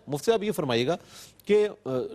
مفتی صاحب یہ فرمائیے گا کہ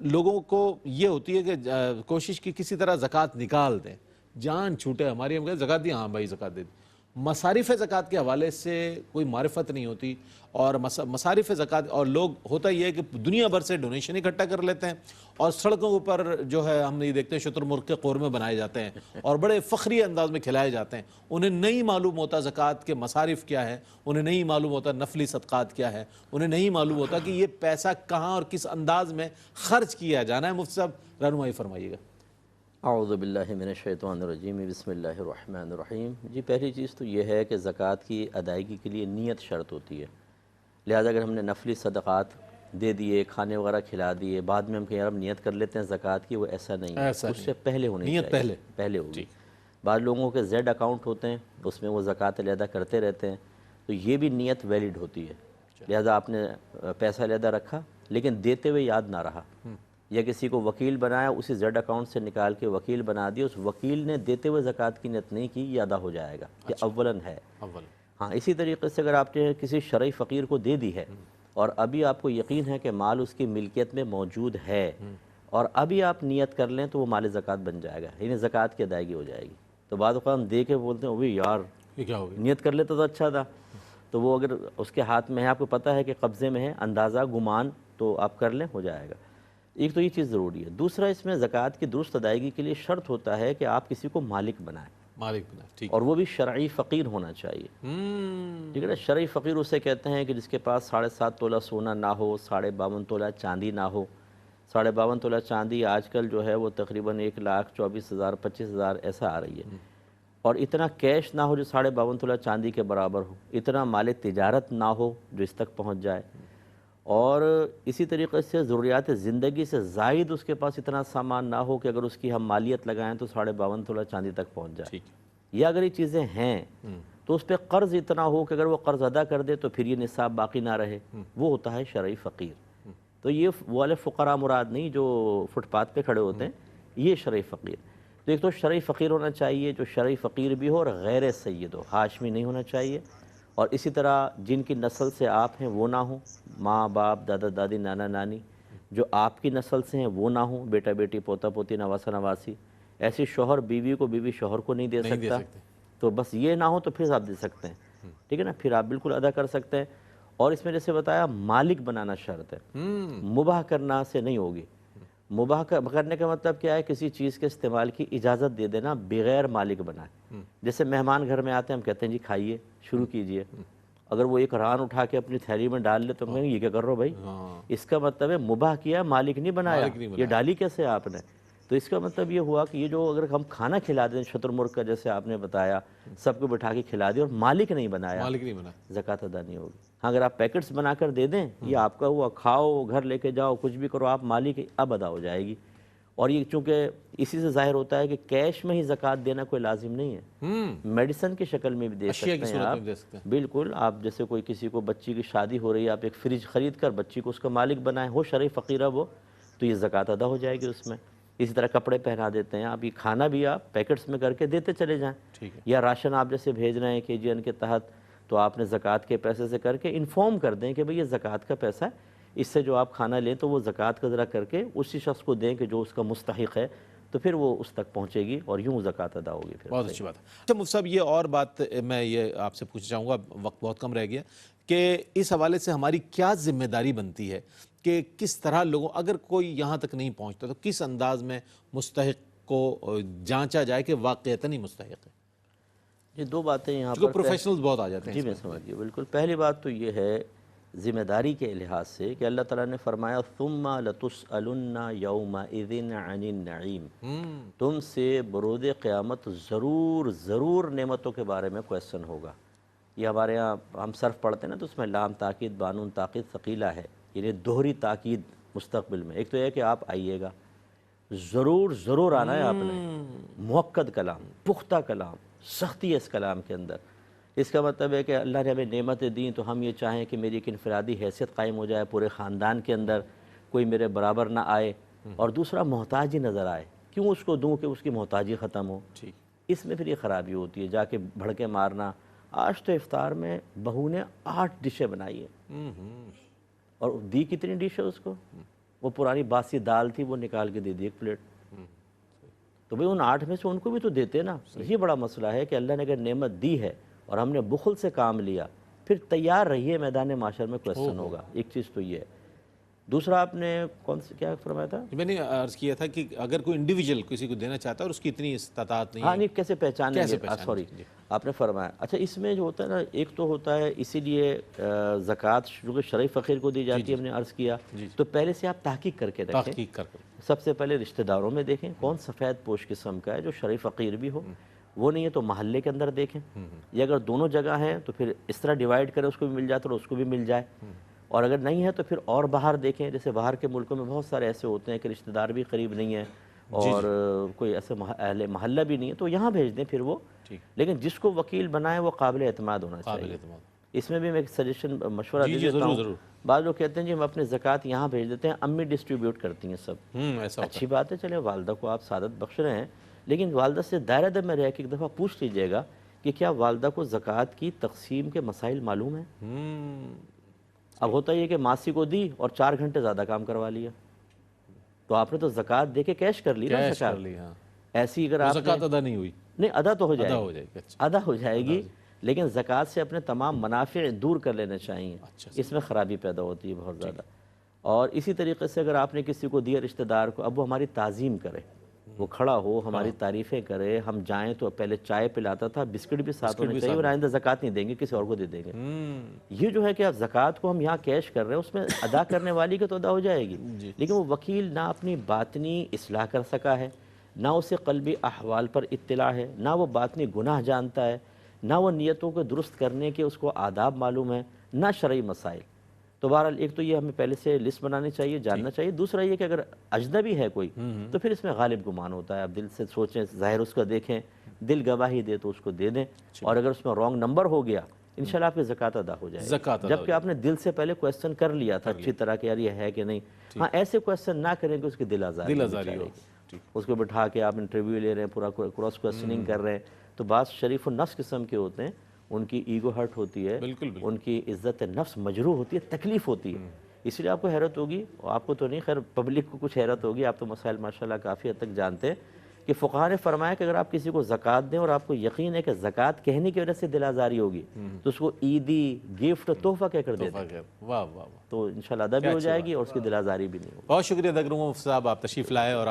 لوگوں کو یہ ہوتی ہے کہ کوشش کی کسی طرح زکوٰۃ نکال دیں، جان چھوٹے ہماری، ہم کہتے زکوٰۃ دی، ہاں بھائی زکوٰۃ دے دی۔ مصارف زکوٰۃ کے حوالے سے کوئی معرفت نہیں ہوتی، اور مصارف زکوٰۃ، اور لوگ ہوتا یہ ہے کہ دنیا بھر سے ڈونیشن اکٹھا کر لیتے ہیں، اور سڑکوں اوپر جو ہے ہم یہ دیکھتے ہیں شتر مرغ کے قورمے بنائے جاتے ہیں اور بڑے فخری انداز میں کھلائے جاتے ہیں۔ انہیں نہیں معلوم ہوتا زکوٰۃ کے مصارف کیا ہے، انہیں نہیں معلوم ہوتا نفلی صدقات کیا ہے، انہیں نہیں معلوم ہوتا کہ یہ پیسہ کہاں اور کس انداز میں خرچ کیا جانا ہے۔ مفتی صاحب رہنمائی فرمائیے گا۔ اعوذ باللہ من الشیطان الرجیم، بسم اللہ الرحمن الرحیم۔ جی پہلی چیز تو یہ ہے کہ زکوٰۃ کی ادائیگی کے لیے نیت شرط ہوتی ہے، لہذا اگر ہم نے نفلی صدقات دے دیے، کھانے وغیرہ کھلا دیے، بعد میں ہم کہیں یار ہم نیت کر لیتے ہیں زکوٰۃ کی، وہ ایسا نہیں ہے، اس سے پہلے ہونی چاہیے، نیت پہلے ہوگی۔ بعض لوگوں کے زیڈ اکاؤنٹ ہوتے ہیں، اس میں وہ زکوٰۃ علیحدہ کرتے رہتے ہیں، تو یہ بھی نیت ویلڈ ہوتی ہے، لہذا آپ نے پیسہ علیحدہ رکھا لیکن دیتے ہوئے یاد نہ رہا، یا کسی کو وکیل بنایا، اسی زیڈ اکاؤنٹ سے نکال کے وکیل بنا دیا، اس وکیل نے دیتے ہوئے زکوٰۃ کی نیت نہیں کی، یہ ادا ہو جائے گا، یہ اولاً ہے۔ ہاں اسی طریقے سے اگر آپ نے کسی شرعی فقیر کو دے دی ہے اور ابھی آپ کو یقین ہے کہ مال اس کی ملکیت میں موجود ہے، اور ابھی آپ نیت کر لیں تو وہ مال زکوٰۃ بن جائے گا، یعنی زکوٰۃ کی ادائیگی ہو جائے گی۔ تو بعض اوقات ہم دے کے بولتے ہیں اوہ یار یہ کیا ہو گیا، نیت کر لیتا تو اچھا تھا، تو وہ اگر اس کے ہاتھ میں ہے، آپ کو پتہ ہے کہ قبضے میں ہے، اندازہ گمان تو آپ کر لیں، ہو جائے گا۔ ایک تو یہ چیز ضروری ہے۔ دوسرا، اس میں زکوٰۃ کی درست ادائیگی کے لیے شرط ہوتا ہے کہ آپ کسی کو مالک بنائیں، ٹھیک، اور وہ بھی شرعی فقیر ہونا چاہیے، ٹھیک ہے نا۔ شرعی فقیر اسے کہتے ہیں کہ جس کے پاس 7.5 تولہ سونا نہ ہو، 52.5 تولہ چاندی نہ ہو۔ 52.5 تولہ چاندی آج کل جو ہے وہ تقریباً 1,24,000 25,000 ایسا آ رہی ہے، اور اتنا کیش نہ ہو جو 52.5 تولہ چاندی کے برابر ہو، اتنا مال تجارت نہ ہو جو اس تک پہنچ جائے، اور اسی طریقے سے ضروریات زندگی سے زائد اس کے پاس اتنا سامان نہ ہو کہ اگر اس کی ہم مالیت لگائیں تو 52.5 تولہ چاندی تک پہنچ جائے، یا اگر یہ چیزیں ہیں تو اس پہ قرض اتنا ہو کہ اگر وہ قرض ادا کر دے تو پھر یہ نصاب باقی نہ رہے، وہ ہوتا ہے شرعی فقیر۔ تو یہ وہ والے فقراء مراد نہیں جو فٹ پاتھ پہ کھڑے ہوتے ہیں، یہ شرعی فقیر۔ تو ایک تو شرعی فقیر ہونا چاہیے جو شرعی فقیر بھی ہو اور غیر سید ہو، ہاشمی نہیں ہونا چاہیے، اور اسی طرح جن کی نسل سے آپ ہیں وہ نہ ہوں، ماں باپ دادا دادی نانا نانی جو آپ کی نسل سے ہیں وہ نہ ہوں، بیٹا بیٹی پوتا پوتی نواسا نواسی، ایسی شوہر بیوی کو بیوی شوہر کو نہیں دے سکتا، تو بس یہ نہ ہو تو پھر آپ دے سکتے ہیں، ٹھیک ہے نا، پھر آپ بالکل ادا کر سکتے ہیں۔ اور اس میں جیسے بتایا مالک بنانا شرط ہے، مباح کرنا سے نہیں ہوگی۔ مباح کرنے کا مطلب کیا ہے؟ کسی چیز کے استعمال کی اجازت دے دینا بغیر مالک بنائے۔ جیسے مہمان گھر میں آتے ہیں، ہم کہتے ہیں جی کھائیے، شروع کیجئے، اگر وہ ایک ران اٹھا کے اپنی تھیلی میں ڈال لے تو ہم کہیں گے یہ کیا کر رہے ہو بھائی؟ اس کا مطلب ہے مباح کیا، مالک نہیں بنایا، یہ ڈالی کیسے آپ نے؟ تو اس کا مطلب یہ ہوا کہ یہ جو اگر ہم کھانا کھلا دیں شتر مرغ کا جیسے آپ نے بتایا، سب کو بٹھا کے کھلا دیں اور مالک نہیں بنایا، زکوٰۃ ادا نہیں ہوگی۔ ہاں اگر آپ پیکٹس بنا کر دے دیں، یہ آپ کا ہوا، کھاؤ، گھر لے کے جاؤ، کچھ بھی کرو، آپ مالک اب ادا ہو جائے گی۔ اور یہ چونکہ اسی سے ظاہر ہوتا ہے کہ کیش میں ہی زکوٰۃ دینا کوئی لازم نہیں ہے، میڈیسن کی شکل میں بھی دے سکتے ہیں آپ، بالکل۔ آپ جیسے کوئی کسی کو بچی کی شادی ہو رہی ہے، آپ ایک فریج خرید کر بچی کو اس کا مالک بنائیں، ہو شرعی فقیرہ وہ، تو یہ زکوٰۃ ادا ہو جائے گی اس میں۔ اسی طرح کپڑے پہنا دیتے ہیں آپ، یہ کھانا بھی آپ پیکٹس میں کر کے دیتے چلے جائیں، یا راشن آپ جیسے بھیج رہے ہیں KGN کے تحت، تو آپ نے زکوٰۃ کے پیسے سے کر کے انفارم کر دیں کہ بھئی یہ زکوٰۃ کا پیسہ ہے، اس سے جو آپ کھانا لیں تو وہ زکوٰۃ کا ذرا کر کے اسی شخص کو دیں کہ جو اس کا مستحق ہے، تو پھر وہ اس تک پہنچے گی اور یوں زکوٰۃ ادا ہوگی۔ پھر بہت اچھی بات ہے۔ اچھا مفتی صاحب، یہ اور بات میں یہ آپ سے پوچھنا چاہوں گا، وقت بہت کم رہ گیا، کہ اس حوالے سے ہماری کیا ذمہ داری بنتی ہے کہ کس طرح لوگوں، اگر کوئی یہاں تک نہیں پہنچتا تو کس انداز میں مستحق کو جانچا جائے کہ واقعتاً ہی مستحق ہے؟ یہ دو باتیں یہاں پر پروفیشنلز بہت آ جاتے ہیں۔ جی میں سمجھ گیا، بالکل۔ پہلی بات تو یہ ہے ذمہ داری کے لحاظ سے کہ اللہ تعالیٰ نے فرمایا ثم لتسألن یومئذ عن النعیم، تم سے برود قیامت ضرور نعمتوں کے بارے میں کویسچن ہوگا۔ یہ ہمارے ہاں ہم صرف پڑھتے ہیں نا، تو اس میں لام تاکید بانون تاکید ثقیلہ ہے، یعنی دوہری تاکید مستقبل میں۔ ایک تو یہ کہ آپ آئیے گا، ضرور آنا ہے آپ نے، مؤکد کلام، پختہ کلام، سختی ہے اس کلام کے اندر۔ اس کا مطلب ہے کہ اللہ نے ہمیں نعمتیں دیں تو ہم یہ چاہیں کہ میری ایک انفرادی حیثیت قائم ہو جائے پورے خاندان کے اندر، کوئی میرے برابر نہ آئے، اور دوسرا محتاج ہی نظر آئے، کیوں اس کو دوں کہ اس کی محتاجی ختم ہو۔ اس میں پھر یہ خرابی ہوتی ہے، جا کے بھڑکے مارنا۔ آج تو افطار میں بہو نے 8 ڈشیں بنائی ہیں، اور دی کتنی ڈش ہے اس کو؟ وہ پرانی باسی دال تھی وہ نکال کے دے دی 1 پلیٹ. تو بھئی ان 8 میں سے ان کو بھی تو دیتے نا. یہ بڑا مسئلہ ہے کہ اللہ نے اگر نعمت دی ہے اور ہم نے بخل سے کام لیا، پھر تیار رہیے میدان معاشر میں کویسچن ہوگا. ایک چیز تو یہ ہے. دوسرا آپ نے کون سے کیا فرمایا تھا؟ میں نے عرض کیا تھا کہ اگر کوئی انڈیویجول کسی کو دینا چاہتا ہے اور اس کی اتنی استطاعت نہیں ہاں ہے، نہیں کیسے پہچانیں کیسے گے؟ پہچانیں؟ سوری جی. آپ نے فرمایا. اچھا اس میں جو ہوتا ہے نا، ایک تو ہوتا ہے اسی لیے زکوٰۃ جو کہ شرعی فقیر کو دی جاتی ہے، ہم نے عرض کیا، تو پہلے سے آپ تحقیق کر کے رکھیں. تحقیق کر کر سب سے پہلے رشتہ داروں میں دیکھیں کون سفید پوش قسم کا ہے جو شرعی فقیر بھی ہو. وہ نہیں ہے تو محلے کے اندر دیکھیں. یا اگر دونوں جگہ ہیں تو پھر اس طرح ڈیوائیڈ کریں، اس کو بھی مل جائے تو اس کو بھی مل جائے. اور اگر نہیں ہے تو پھر اور باہر دیکھیں. جیسے باہر کے ملکوں میں بہت سارے ایسے ہوتے ہیں کہ رشتہ دار بھی قریب نہیں ہیں اور کوئی ایسے اہل محلہ بھی نہیں ہے، تو یہاں بھیج دیں پھر وہ. لیکن جس کو وکیل بنائے وہ قابل اعتماد ہونا چاہیے. اس میں بھی میں ایک سجیشن مشورہ دے دیتا ہوں. بعض لوگ کہتے ہیں جی ہم اپنے زکوٰۃ یہاں بھیج دیتے ہیں، امی ڈسٹریبیوٹ کرتی ہیں سب. ایسا اچھی بات ہے، چلے والدہ کو آپ سعادت بخش رہے ہیں، لیکن والدہ سے دائرہ میں رہ کے ایک دفعہ پوچھ لیجئے گا کہ کیا والدہ کو زکوٰۃ کی تقسیم کے مسائل معلوم ہیں؟ اب ہوتا یہ کہ ماسی کو دی اور 4 گھنٹے زیادہ کام کروا لیا، تو آپ نے تو زکوٰۃ دے کے کیش کر لی نا زکوٰۃ. ایسی اگر آپ زکوٰۃ ادا نہیں ہوئی، نہیں ادا تو ہو جائے گی، گی. ادا ہو جائے گی، لیکن زکوٰۃ سے اپنے تمام منافع دور کر لینے چاہیے. اس میں خرابی پیدا ہوتی ہے بہت زیادہ. اور اسی طریقے سے اگر آپ نے کسی کو دیا رشتہ دار کو، اب وہ ہماری تعظیم کرے، وہ کھڑا ہو ہماری تعریفیں کرے. ہم جائیں تو پہلے چائے پلاتا تھا، بسکٹ بھی ساتھ ہونے چاہیے، اور آئندہ زکوٰۃ نہیں دیں گے، کسی اور کو دے دیں گے. یہ جو ہے کہ آپ زکوٰۃ کو ہم یہاں کیش کر رہے ہیں، اس میں ادا کرنے والی کی تو ادا ہو جائے گی، لیکن وہ وکیل نہ اپنی باطنی اصلاح کر سکا ہے، نہ اسے قلبی احوال پر اطلاع ہے، نہ وہ باطنی گناہ جانتا ہے، نہ وہ نیتوں کو درست کرنے کے اس کو آداب معلوم ہے، نہ شرعی مسائل. تو بہرحال ایک تو یہ ہمیں پہلے سے لسٹ بنانی چاہیے، جاننا چاہیے. دوسرا یہ کہ اگر اجنبی ہے کوئی تو پھر اس میں غالب گمان ہوتا ہے. آپ دل سے سوچیں، ظاہر اس کا دیکھیں، دل گواہی دے تو اس کو دے دیں. اور اگر اس میں رانگ نمبر ہو گیا انشاءاللہ آپ کی زکوٰۃ ادا ہو جائے گی، جبکہ آپ نے دل سے پہلے کویسچن کر لیا تھا اچھی طرح کہ یار یہ ہے کہ نہیں. ہاں ایسے کویسچن نہ کریں کہ اس کی دل آزاری ہو. اس کو بٹھا کے آپ انٹرویو لے رہے ہیں، پورا کراس کویسچننگ کر رہے ہیں، تو بعض شریف و نفس قسم کے ہوتے ہیں، ان کی ایگو ہرٹ ہوتی ہے، ان کی عزت نفس مجروح ہوتی ہے، تکلیف ہوتی ہے. اس لیے آپ کو حیرت ہوگی، آپ کو تو نہیں، خیر پبلک کو کچھ حیرت ہوگی. آپ تو مسائل ماشاءاللہ کافی حد تک جانتے ہیں کہ فقہاء نے فرمایا کہ اگر آپ کسی کو زکوٰۃ دیں اور آپ کو یقین ہے کہ زکوٰۃ کہنے کی وجہ سے دل آزاری ہوگی تو اس کو عیدی، گفٹ، تحفہ کہہ کر دے دیں، تو انشاءاللہ ادا بھی ہو جائے گی اور اس کی دل آزاری بھی نہیں ہوگی. بہت شکریہ ڈاکٹر مفتی صاحب، آپ تشریف لائے اور